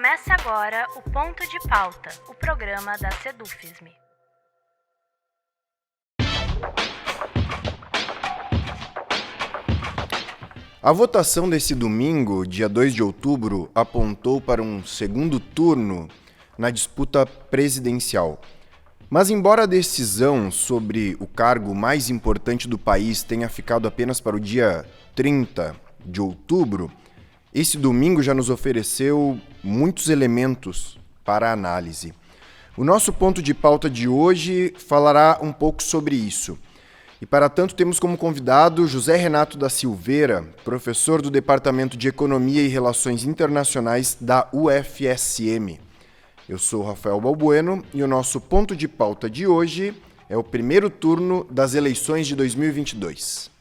Começa agora o Ponto de Pauta, o programa da Sedufisme. A votação desse domingo, dia 2 de outubro, apontou para um segundo turno na disputa presidencial. Mas embora a decisão sobre o cargo mais importante do país tenha ficado apenas para o dia 30 de outubro, esse domingo já nos ofereceu muitos elementos para a análise. O nosso ponto de pauta de hoje falará um pouco sobre isso. E para tanto temos como convidado José Renato da Silveira, professor do Departamento de Economia e Relações Internacionais da UFSM. Eu sou Rafael Balbueno e o nosso ponto de pauta de hoje é o primeiro turno das eleições de 2022.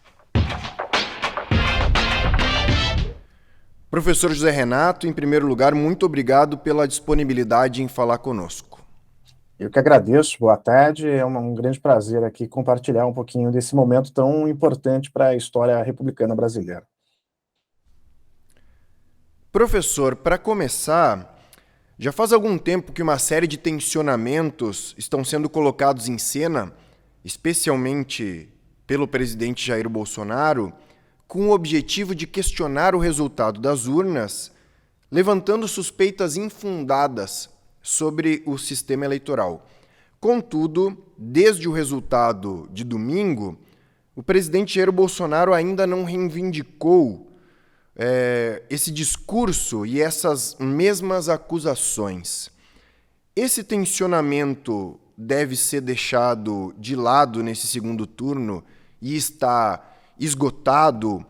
Professor José Renato, em primeiro lugar, muito obrigado pela disponibilidade em falar conosco. Eu que agradeço, boa tarde, é um grande prazer aqui compartilhar um pouquinho desse momento tão importante para a história republicana brasileira. Professor, para começar, já faz algum tempo que uma série de tensionamentos estão sendo colocados em cena, especialmente pelo presidente Jair Bolsonaro, com o objetivo de questionar o resultado das urnas, levantando suspeitas infundadas sobre o sistema eleitoral. Contudo, desde o resultado de domingo, o presidente Jair Bolsonaro ainda não reivindicou esse discurso e essas mesmas acusações. Esse tensionamento deve ser deixado de lado nesse segundo turno e está esgotado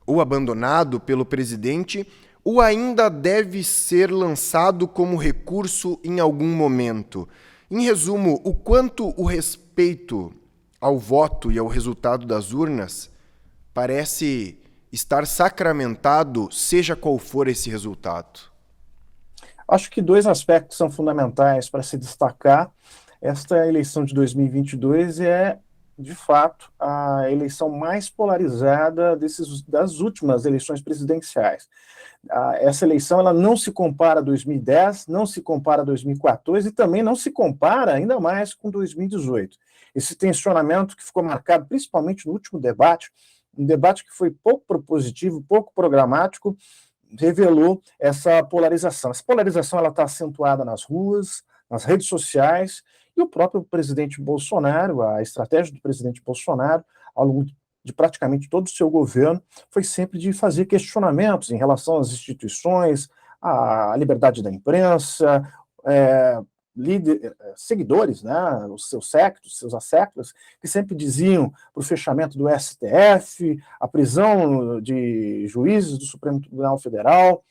ou abandonado pelo presidente, ou ainda deve ser lançado como recurso em algum momento? Em resumo, o quanto o respeito ao voto e ao resultado das urnas parece estar sacramentado, seja qual for esse resultado? Acho que dois aspectos são fundamentais para se destacar. Esta eleição de 2022 é, de fato, a eleição mais polarizada das últimas eleições presidenciais. Essa eleição ela não se compara a 2010, não se compara a 2014 e também não se compara ainda mais com 2018. Esse tensionamento que ficou marcado principalmente no último debate, um debate que foi pouco propositivo, pouco programático, revelou essa polarização. Essa polarização está acentuada nas ruas, nas redes sociais, e o próprio presidente Bolsonaro, a estratégia do presidente Bolsonaro, ao longo de praticamente todo o seu governo, foi sempre de fazer questionamentos em relação às instituições, à liberdade da imprensa, seguidores, né, os seus sectos, seus asseclas, que sempre diziam para o fechamento do STF, a prisão de juízes do Supremo Tribunal Federal,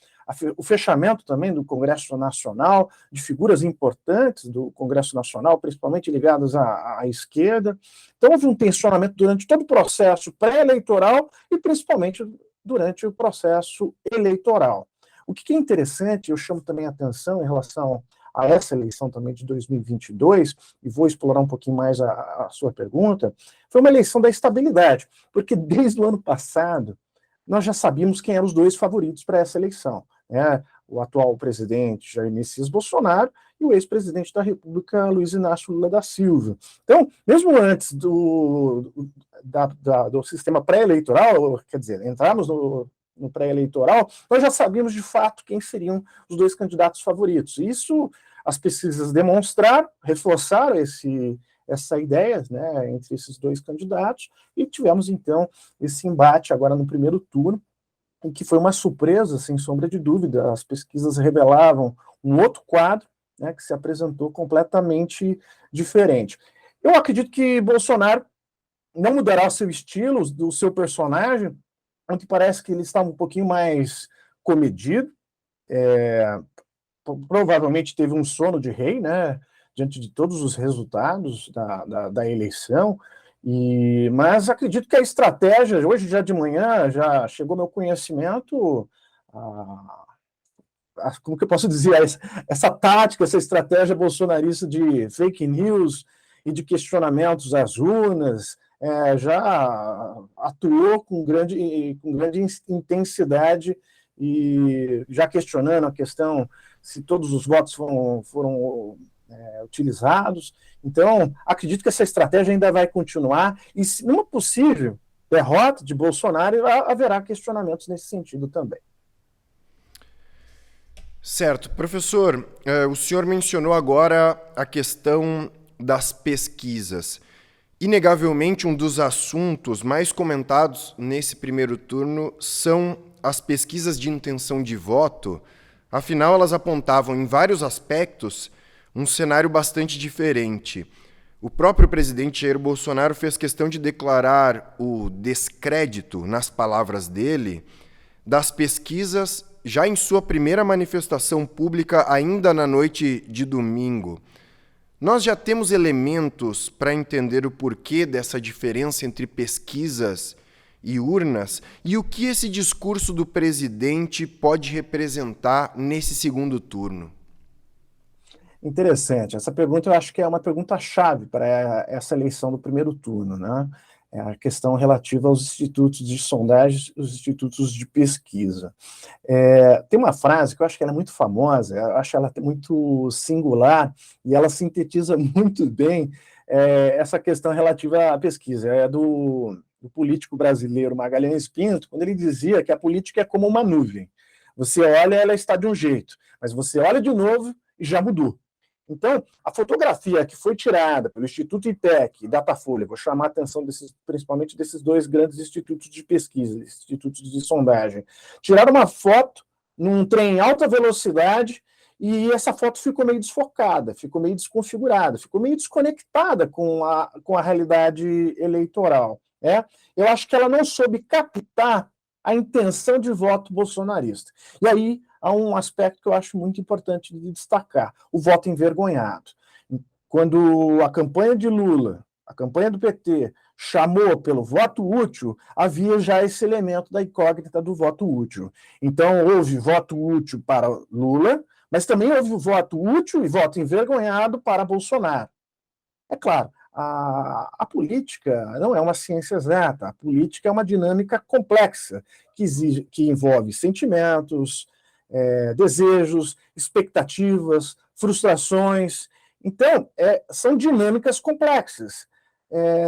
o fechamento também do Congresso Nacional, de figuras importantes do Congresso Nacional, principalmente ligadas à esquerda. Então, houve um tensionamento durante todo o processo pré-eleitoral e principalmente durante o processo eleitoral. O que é interessante, eu chamo também a atenção em relação a essa eleição também de 2022, e vou explorar um pouquinho mais a sua pergunta, foi uma eleição da estabilidade, porque desde o ano passado nós já sabíamos quem eram os dois favoritos para essa eleição, né? O atual presidente Jair Messias Bolsonaro e o ex-presidente da República, Luiz Inácio Lula da Silva. Então, mesmo antes do sistema pré-eleitoral, quer dizer, entrarmos no pré-eleitoral, nós já sabíamos de fato quem seriam os dois candidatos favoritos. Isso as pesquisas demonstraram, reforçaram essa ideia, né, entre esses dois candidatos, e tivemos então esse embate agora no primeiro turno, em que foi uma surpresa, sem sombra de dúvida. As pesquisas revelavam um outro quadro, né, que se apresentou completamente diferente. Eu acredito que Bolsonaro não mudará o seu estilo, o seu personagem, onde parece que ele está um pouquinho mais comedido, provavelmente teve um sono de rei, né, diante de todos os resultados da eleição, mas acredito que a estratégia, hoje já de manhã, já chegou ao meu conhecimento, como que eu posso dizer, essa tática, essa estratégia bolsonarista de fake news e de questionamentos às urnas, já atuou com grande intensidade e já questionando a questão se todos os votos foram utilizados. Então, acredito que essa estratégia ainda vai continuar, e numa possível derrota de Bolsonaro, haverá questionamentos nesse sentido também. Certo. Professor, o senhor mencionou agora a questão das pesquisas. Inegavelmente, um dos assuntos mais comentados nesse primeiro turno são as pesquisas de intenção de voto. Afinal, elas apontavam em vários aspectos um cenário bastante diferente. O próprio presidente Jair Bolsonaro fez questão de declarar o descrédito, nas palavras dele, das pesquisas já em sua primeira manifestação pública, ainda na noite de domingo. Nós já temos elementos para entender o porquê dessa diferença entre pesquisas e urnas e o que esse discurso do presidente pode representar nesse segundo turno. Interessante. Essa pergunta eu acho que é uma pergunta-chave para essa eleição do primeiro turno, né? É a questão relativa aos institutos de sondagem, os institutos de pesquisa. Tem uma frase que eu acho que ela é muito famosa, eu acho ela muito singular, e ela sintetiza muito bem essa questão relativa à pesquisa. É do político brasileiro Magalhães Pinto, quando ele dizia que a política é como uma nuvem. Você olha, ela está de um jeito, mas você olha de novo e já mudou. Então, a fotografia que foi tirada pelo Instituto IPEC e Datafolha, vou chamar a atenção principalmente desses dois grandes institutos de pesquisa, institutos de sondagem, tiraram uma foto num trem em alta velocidade e essa foto ficou meio desfocada, ficou meio desconfigurada, ficou meio desconectada com a realidade eleitoral. Eu acho que ela não soube captar a intenção de voto bolsonarista. E aí há um aspecto que eu acho muito importante de destacar: o voto envergonhado. Quando a campanha de Lula, a campanha do PT, chamou pelo voto útil, havia já esse elemento da incógnita do voto útil. Então, houve voto útil para Lula, mas também houve voto útil e voto envergonhado para Bolsonaro. É claro, a política não é uma ciência exata, a política é uma dinâmica complexa, que envolve sentimentos, desejos, expectativas, frustrações. Então, são dinâmicas complexas.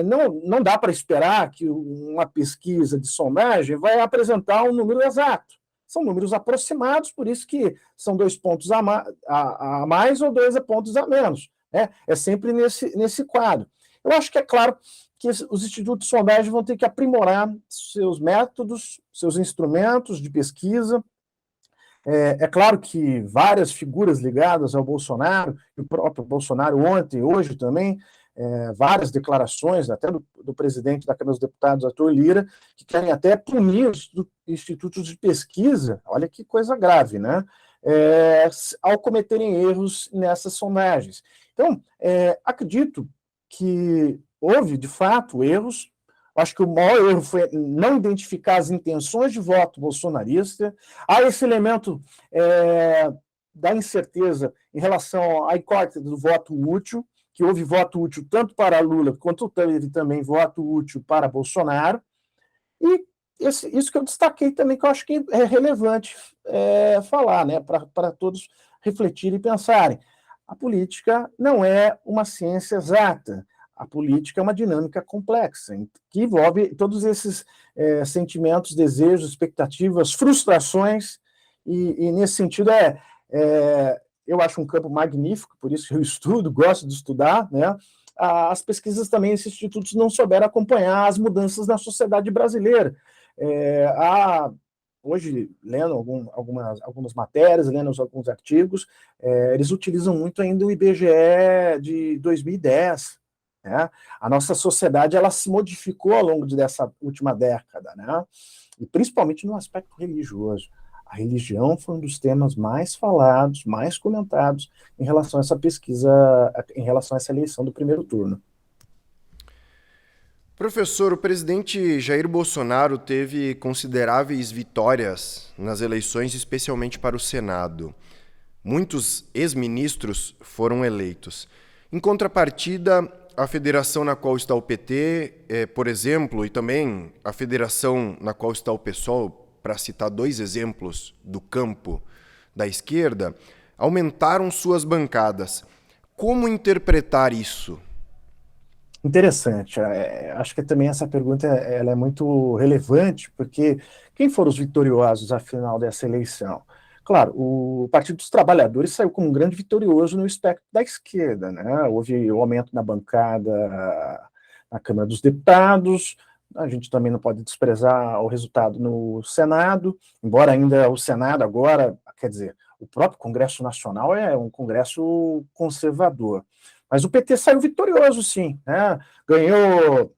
Não dá para esperar que uma pesquisa de sondagem vai apresentar um número exato. São números aproximados, por isso que são 2 pontos a mais ou 2 pontos a menos. É sempre nesse quadro. Eu acho que é claro que os institutos de sondagem vão ter que aprimorar seus métodos, seus instrumentos de pesquisa. É claro que várias figuras ligadas ao Bolsonaro, o próprio Bolsonaro ontem, hoje também, várias declarações, até do presidente da Câmara dos Deputados, Arthur Lira, que querem até punir os institutos de pesquisa, olha que coisa grave, né? Ao cometerem erros nessas sondagens. Então, acredito que houve, de fato, erros. Acho que o maior erro foi não identificar as intenções de voto bolsonarista. Há esse elemento da incerteza em relação à incógnita do voto útil, que houve voto útil tanto para Lula quanto teve também voto útil para Bolsonaro. E isso que eu destaquei também, que eu acho que é relevante falar, né, para todos refletirem e pensarem. A política não é uma ciência exata. A política é uma dinâmica complexa, que envolve todos esses sentimentos, desejos, expectativas, frustrações, e nesse sentido eu acho um campo magnífico, por isso que eu estudo, gosto de estudar, né? As pesquisas também, esses institutos não souberam acompanhar as mudanças na sociedade brasileira. Hoje, lendo algumas matérias, lendo alguns artigos, eles utilizam muito ainda o IBGE de 2010. A nossa sociedade ela se modificou ao longo dessa última década, né? E principalmente no aspecto religioso. A religião foi um dos temas mais falados, mais comentados em relação a essa pesquisa, em relação a essa eleição do primeiro turno. Professor, o presidente Jair Bolsonaro teve consideráveis vitórias nas eleições, especialmente para o Senado. Muitos ex-ministros foram eleitos. Em contrapartida, a federação na qual está o PT, por exemplo, e também a federação na qual está o PSOL, para citar dois exemplos do campo da esquerda, aumentaram suas bancadas. Como interpretar isso? Interessante. Acho que também essa pergunta ela é muito relevante, porque quem foram os vitoriosos, afinal, dessa eleição? Claro, o Partido dos Trabalhadores saiu como um grande vitorioso no espectro da esquerda, né? Houve o aumento na bancada na Câmara dos Deputados, a gente também não pode desprezar o resultado no Senado, embora ainda o Senado agora, quer dizer, o próprio Congresso Nacional é um congresso conservador. Mas o PT saiu vitorioso, sim, né? Ganhou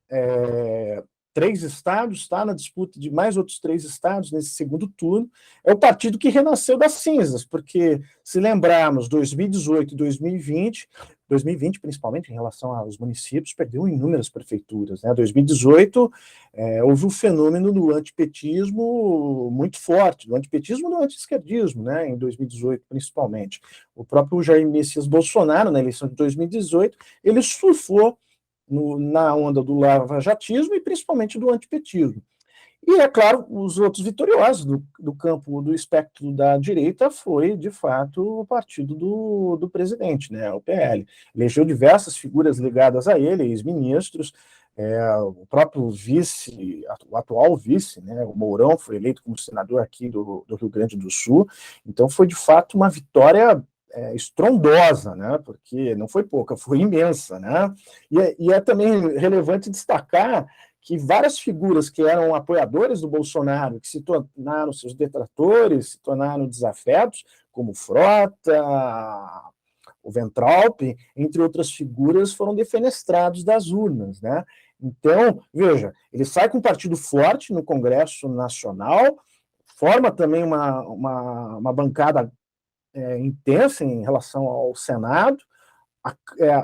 3 estados, está na disputa de mais outros 3 estados nesse segundo turno. É o partido que renasceu das cinzas, porque, se lembrarmos, 2018 e 2020 principalmente em relação aos municípios, perdeu inúmeras prefeituras, né? 2018 houve um fenômeno do antipetismo muito forte, do antipetismo e do anti-esquerdismo, né? Em 2018 principalmente. O próprio Jair Messias Bolsonaro, na eleição de 2018, ele surfou na onda do lavajatismo e principalmente do antipetismo. E, é claro, os outros vitoriosos do campo do espectro da direita foi, de fato, o partido do presidente, né, o PL. Elegeu diversas figuras ligadas a ele, ex-ministros, o próprio vice, o atual vice, né, o Mourão, foi eleito como senador aqui do Rio Grande do Sul. Então, foi, de fato, uma vitória estrondosa, né? Porque não foi pouca, foi imensa, né? E é também relevante destacar que várias figuras que eram apoiadores do Bolsonaro, que se tornaram seus detratores, se tornaram desafetos, como Frota, o Weintraub, entre outras figuras, foram defenestrados das urnas, né? Então, veja, ele sai com um partido forte no Congresso Nacional, forma também uma bancada intensa em relação ao Senado.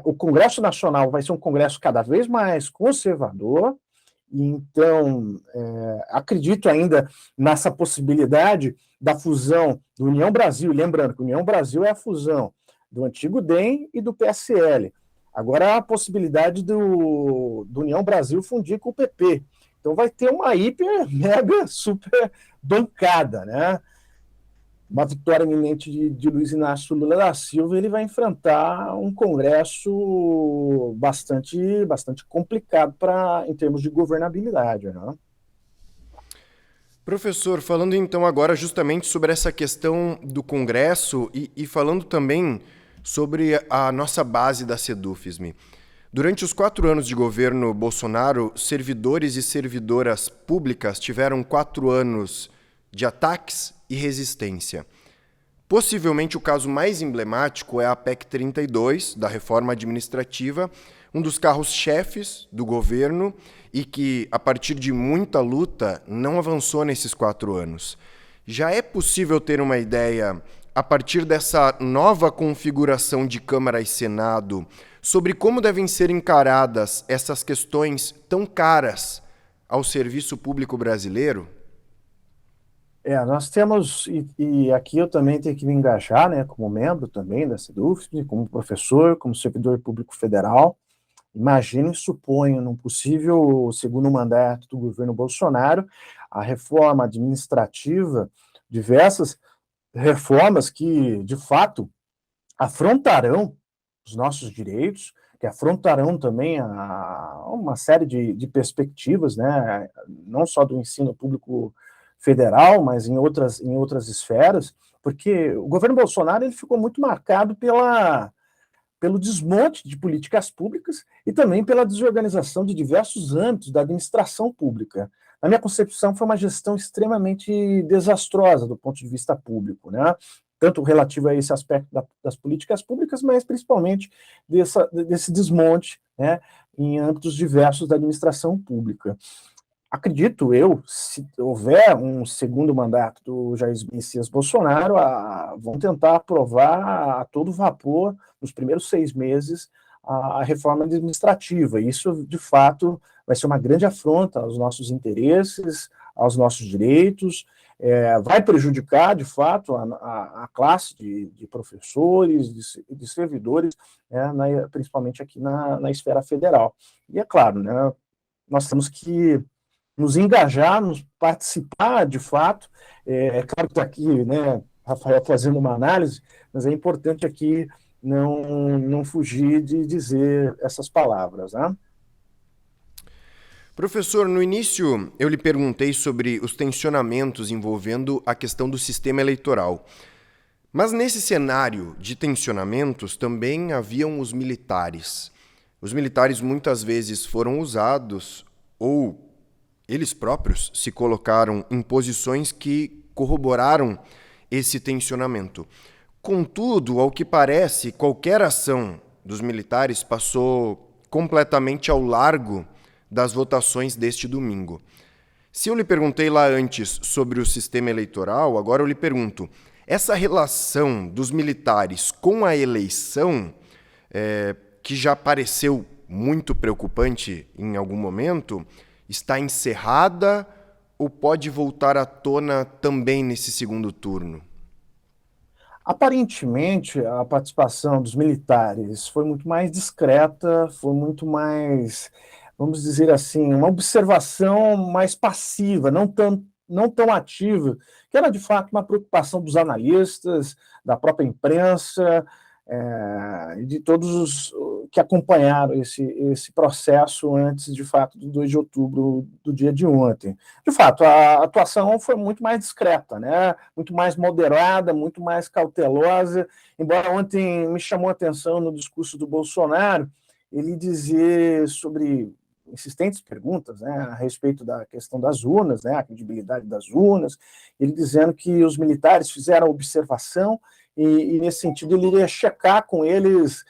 O Congresso Nacional vai ser um congresso cada vez mais conservador, então acredito ainda nessa possibilidade da fusão do União Brasil, lembrando que a União Brasil é a fusão do antigo DEM e do PSL. Agora a possibilidade do União Brasil fundir com o PP. Então vai ter uma hiper, mega, super bancada, né? Uma vitória iminente de Luiz Inácio Lula da Silva, ele vai enfrentar um Congresso bastante complicado em termos de governabilidade, né? Professor, falando então agora justamente sobre essa questão do Congresso e falando também sobre a nossa base da Sedufism. Durante os 4 anos de governo Bolsonaro, servidores e servidoras públicas tiveram 4 anos de ataques e resistência. Possivelmente o caso mais emblemático é a PEC 32, da reforma administrativa, um dos carros-chefes do governo e que, a partir de muita luta, não avançou nesses 4 anos. Já é possível ter uma ideia, a partir dessa nova configuração de Câmara e Senado, sobre como devem ser encaradas essas questões tão caras ao serviço público brasileiro? Nós temos, e aqui eu também tenho que me engajar, né, como membro também da SEDUFSB, como professor, como servidor público federal. Imagine, suponho, num possível segundo mandato do governo Bolsonaro, a reforma administrativa, diversas reformas que, de fato, afrontarão os nossos direitos, que afrontarão também uma série de perspectivas, né, não só do ensino público federal, mas em outras esferas, porque o governo Bolsonaro ele ficou muito marcado pelo desmonte de políticas públicas e também pela desorganização de diversos âmbitos da administração pública. Na minha concepção, foi uma gestão extremamente desastrosa do ponto de vista público, né? Tanto relativo a esse aspecto das políticas públicas, mas principalmente desse desmonte, né, em âmbitos diversos da administração pública. Acredito eu, se houver um segundo mandato do Jair Messias Bolsonaro, vão tentar aprovar a todo vapor, nos primeiros 6 meses, a reforma administrativa. Isso, de fato, vai ser uma grande afronta aos nossos interesses, aos nossos direitos, vai prejudicar, de fato, a classe de professores, de servidores, né, principalmente aqui na esfera federal. E é claro, né, nós temos que nos engajar, nos participar de fato. É claro que está aqui, né, Rafael, fazendo uma análise, mas é importante aqui não fugir de dizer essas palavras, né? Professor, no início eu lhe perguntei sobre os tensionamentos envolvendo a questão do sistema eleitoral. Mas nesse cenário de tensionamentos também haviam os militares. Os militares muitas vezes foram usados ou eles próprios se colocaram em posições que corroboraram esse tensionamento. Contudo, ao que parece, qualquer ação dos militares passou completamente ao largo das votações deste domingo. Se eu lhe perguntei lá antes sobre o sistema eleitoral, agora eu lhe pergunto: essa relação dos militares com a eleição, que já pareceu muito preocupante em algum momento, está encerrada ou pode voltar à tona também nesse segundo turno? Aparentemente, a participação dos militares foi muito mais discreta, foi muito mais, vamos dizer assim, uma observação mais passiva, não tão ativa, que era de fato uma preocupação dos analistas, da própria imprensa, e de todos os que acompanharam esse processo antes, de fato, do 2 de outubro, do dia de ontem. De fato, a atuação foi muito mais discreta, né? Muito mais moderada, muito mais cautelosa, embora ontem me chamou a atenção no discurso do Bolsonaro, ele dizer sobre insistentes perguntas, né, a respeito da questão das urnas, né, a credibilidade das urnas, ele dizendo que os militares fizeram observação e nesse sentido, ele iria checar com eles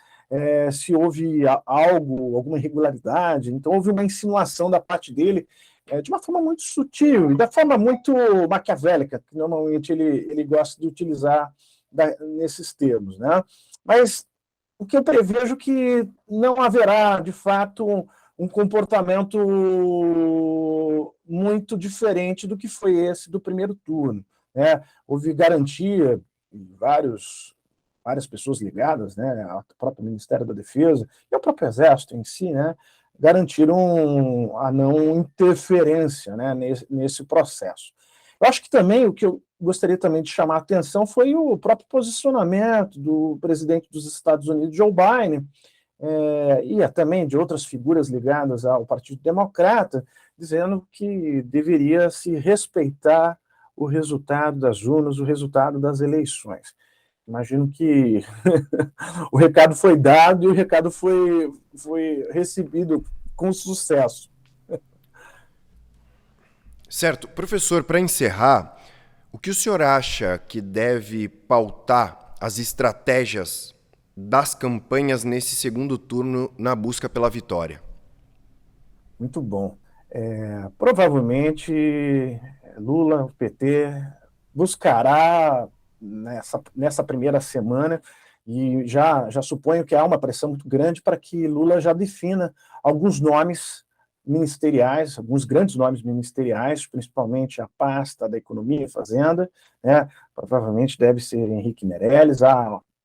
se houve alguma irregularidade. Então, houve uma insinuação da parte dele, de uma forma muito sutil e da forma muito maquiavélica, que normalmente ele gosta de utilizar nesses termos, né? Mas o que eu prevejo é que não haverá, de fato, um comportamento muito diferente do que foi esse do primeiro turno, né? Houve garantia, várias pessoas ligadas, né, ao próprio Ministério da Defesa e ao próprio Exército em si, né, garantiram a não interferência, né, nesse processo. Eu acho que também o que eu gostaria também de chamar a atenção foi o próprio posicionamento do presidente dos Estados Unidos, Joe Biden, e também de outras figuras ligadas ao Partido Democrata, dizendo que deveria se respeitar o resultado das urnas, o resultado das eleições. Imagino que o recado foi dado e o recado foi recebido com sucesso. Certo. Professor, para encerrar, o que o senhor acha que deve pautar as estratégias das campanhas nesse segundo turno na busca pela vitória? Muito bom. Provavelmente Lula, o PT, buscará nessa primeira semana, e já suponho que há uma pressão muito grande para que Lula já defina alguns nomes ministeriais, alguns grandes nomes ministeriais, principalmente a pasta da Economia e Fazenda, né? Provavelmente deve ser Henrique Meirelles,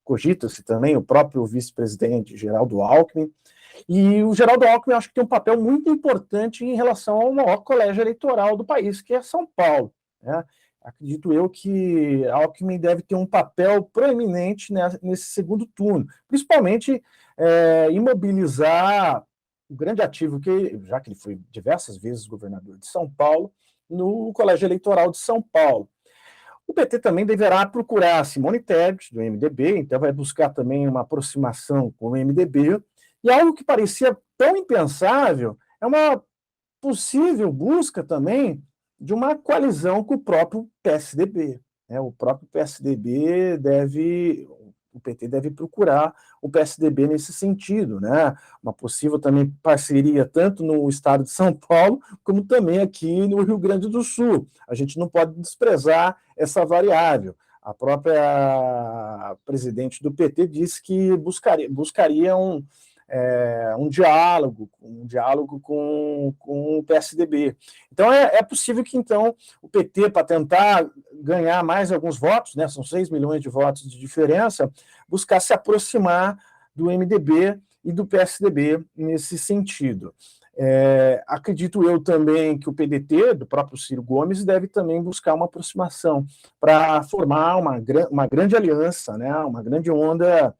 cogita-se também o próprio vice-presidente Geraldo Alckmin, e o Geraldo Alckmin acho que tem um papel muito importante em relação ao maior colégio eleitoral do país, que é São Paulo, né? Acredito eu que Alckmin deve ter um papel proeminente nesse segundo turno, principalmente imobilizar o grande ativo, já que ele foi diversas vezes governador de São Paulo, no Colégio Eleitoral de São Paulo. O PT também deverá procurar Simone Tebet, do MDB, então vai buscar também uma aproximação com o MDB, e algo que parecia tão impensável é uma possível busca também de uma coalizão com o próprio PSDB. O próprio PSDB o PT deve procurar o PSDB nesse sentido, né? Uma possível também parceria tanto no estado de São Paulo, como também aqui no Rio Grande do Sul. A gente não pode desprezar essa variável. A própria presidente do PT disse que buscaria um diálogo com o PSDB. Então, é possível que, então, o PT, para tentar ganhar mais alguns votos, né, são 6 milhões de votos de diferença, buscar se aproximar do MDB e do PSDB nesse sentido. Acredito eu também que o PDT, do próprio Ciro Gomes, deve também buscar uma aproximação para formar uma grande aliança, né, uma grande onda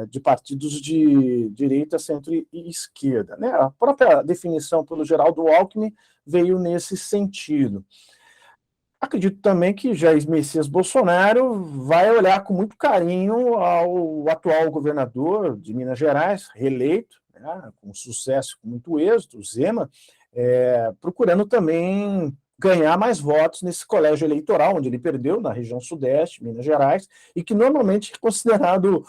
de partidos de direita, centro e esquerda. Né? A própria definição pelo Geraldo Alckmin veio nesse sentido. Acredito também que Jair Messias Bolsonaro vai olhar com muito carinho ao atual governador de Minas Gerais, reeleito, né, com sucesso, com muito êxito, o Zema, procurando também ganhar mais votos nesse colégio eleitoral, onde ele perdeu, na região sudeste, Minas Gerais, e que normalmente é considerado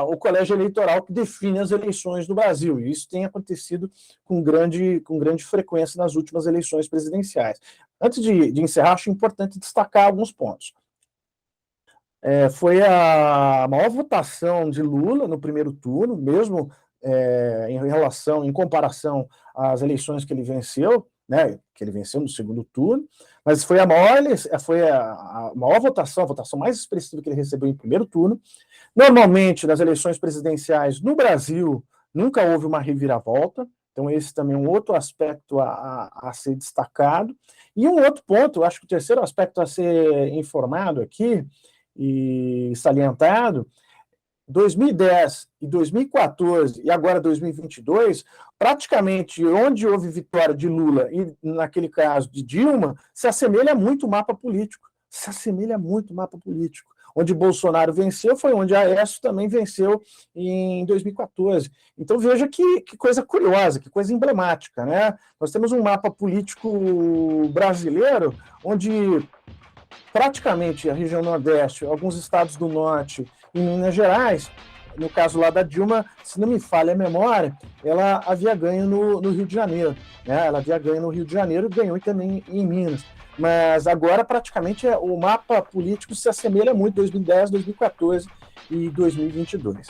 o colégio eleitoral que define as eleições no Brasil, e isso tem acontecido com grande frequência nas últimas eleições presidenciais. Antes de encerrar, acho importante destacar alguns pontos. Foi a maior votação de Lula no primeiro turno, mesmo em comparação às eleições que ele venceu, né, que ele venceu no segundo turno, mas foi a maior votação, a votação mais expressiva que ele recebeu em primeiro turno. Normalmente, nas eleições presidenciais no Brasil, nunca houve uma reviravolta, então esse também é um outro aspecto a ser destacado. E um outro ponto, eu acho que o terceiro aspecto a ser informado aqui e salientado, 2010 e 2014 e agora 2022, praticamente onde houve vitória de Lula e, naquele caso, de Dilma, se assemelha muito o mapa político. Onde Bolsonaro venceu foi onde Aécio também venceu em 2014. Então veja que coisa curiosa, que coisa emblemática, né? Nós temos um mapa político brasileiro onde praticamente a região Nordeste, alguns estados do Norte e Minas Gerais, no caso lá da Dilma, se não me falha a memória, ela havia ganho no Rio de Janeiro, né? Ela havia ganho no Rio de Janeiro e ganhou também em Minas. Mas agora, praticamente, o mapa político se assemelha muito 2010, 2014 e 2022.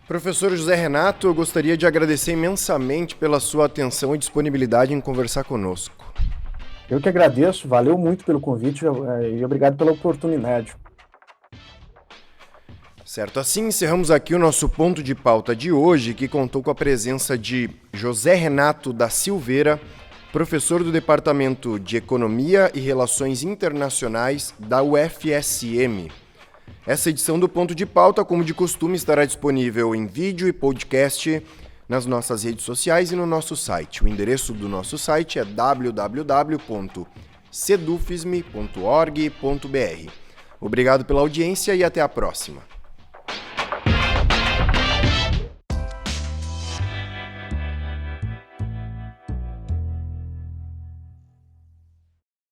Professor José Renato, eu gostaria de agradecer imensamente pela sua atenção e disponibilidade em conversar conosco. Eu que agradeço, valeu muito pelo convite e obrigado pela oportunidade. Certo, assim encerramos aqui o nosso ponto de pauta de hoje, que contou com a presença de José Renato da Silveira, professor do Departamento de Economia e Relações Internacionais da UFSM. Essa edição do Ponto de Pauta, como de costume, estará disponível em vídeo e podcast nas nossas redes sociais e no nosso site. O endereço do nosso site é www.cedufisme.org.br. Obrigado pela audiência e até a próxima.